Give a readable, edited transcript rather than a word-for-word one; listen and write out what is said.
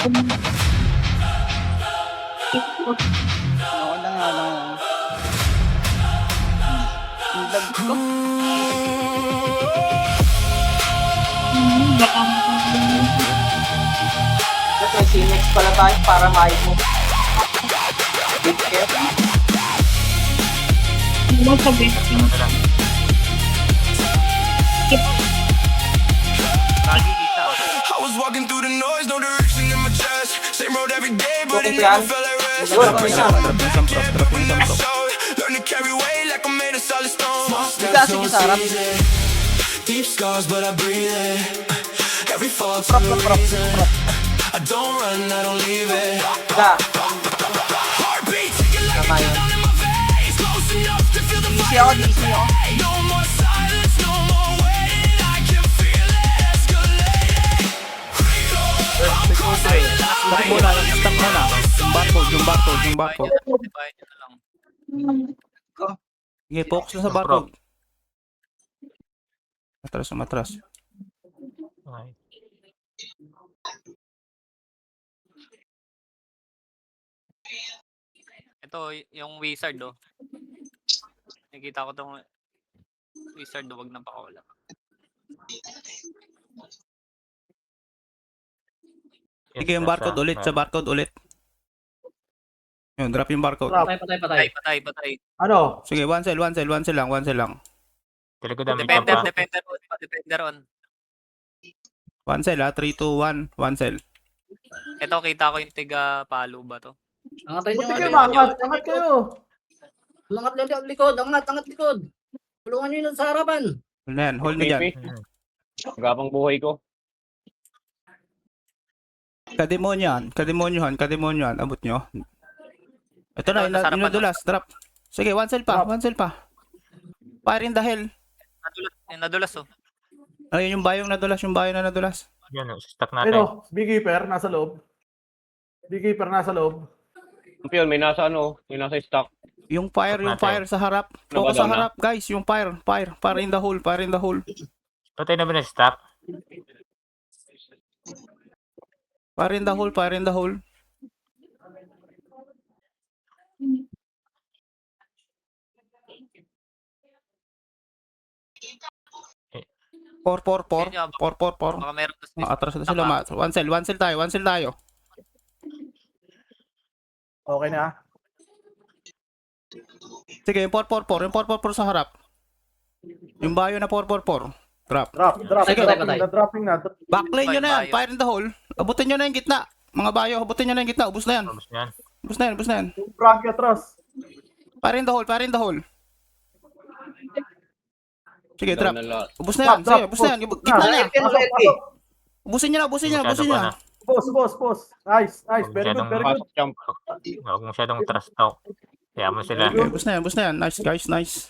Oo na nga lang. Ang lag ko. Baka Ito, Cinex pala tayo para mahit mo. Big care. mo sa victim. Lagi kita. I was walking through the noise, no direction in my chest. Same road every day, but it Okay, never yan. felt like rest. Yun, Every yun. time I break, yeah, but never sold. Learn to carry weight like I'm made of solid stone. Bigas yung sa harap. Deep scars, but I breathe it. Every fall Prop, for a prop, reason. prop. I don't run, I don't leave it. Biga. Heartbeat ticking like Tama a yun. down in my veins. Close enough to feel the DC ako, DC ako. no more silence, no more waiting. I can feel it escalating. Stop muna, stop muna. Yung barcode. Bayan nyo na lang. Sige, focus na sa barcode. Matras. Okay. Ito, yung wizard, oh. Nakikita ko tong wizard, wag na pakawala. Sige, yung barcode ulit, sa barcode ulit. Yun, drop yung barcode. Patay. Ano? Sige, one cell lang. Talaga damit ka pa. Depender on. One cell 3, 2, 1, one cell. Ito, kita ko yung tiga palo ba to? Angatay nyo. Buti kayo mangat. Angat kayo. Angat likod. Angat likod. Tulungan nyo yun sa harapan. Hold na dyan. Gabang buhay ko. Kademonyohan, abot nyo. Ito na, Ito, nasa harapan inadulas, drop. Sige, one cell pa. Fire in the hell. Nadulas, oh. Ayun yung bayong nadulas. Yan, stock natin. Ano? Big Keeper nasa loob. Champion, may nasa stock. Yung fire sa harap. Ano ba Focus sa daw na? harap, guys. Yung fire in the hole. Patay na ba na stock? Fire in the hole. Por. Baka meron to space. Atras na sila. One cell tayo. Okay na. Sige, yung 4 sa harap. Yung bayo na 4. Drop. Drop. Sige, patay. Dropping na. Backline nyo na yan. Bayo. Fire in the hole. Abutin nyo na yung gitna. Mga bayo, abutin nyo na yung gitna. Ubus na yan. Tapos yan. Ubus na yan. Yung frag atras. Fire in the hole. Sige, drop. Down na lahat. Ubus na yan. Sige, ubus na yan. Gitna na. Pasok. Ubusin nyo na. Masyado pa na. Boss. Nice. Very good. Pasok, champ. Huwag masyadong trust talk. Kaya mo sila. Okay, ubus na yan. Nice, guys. Nice.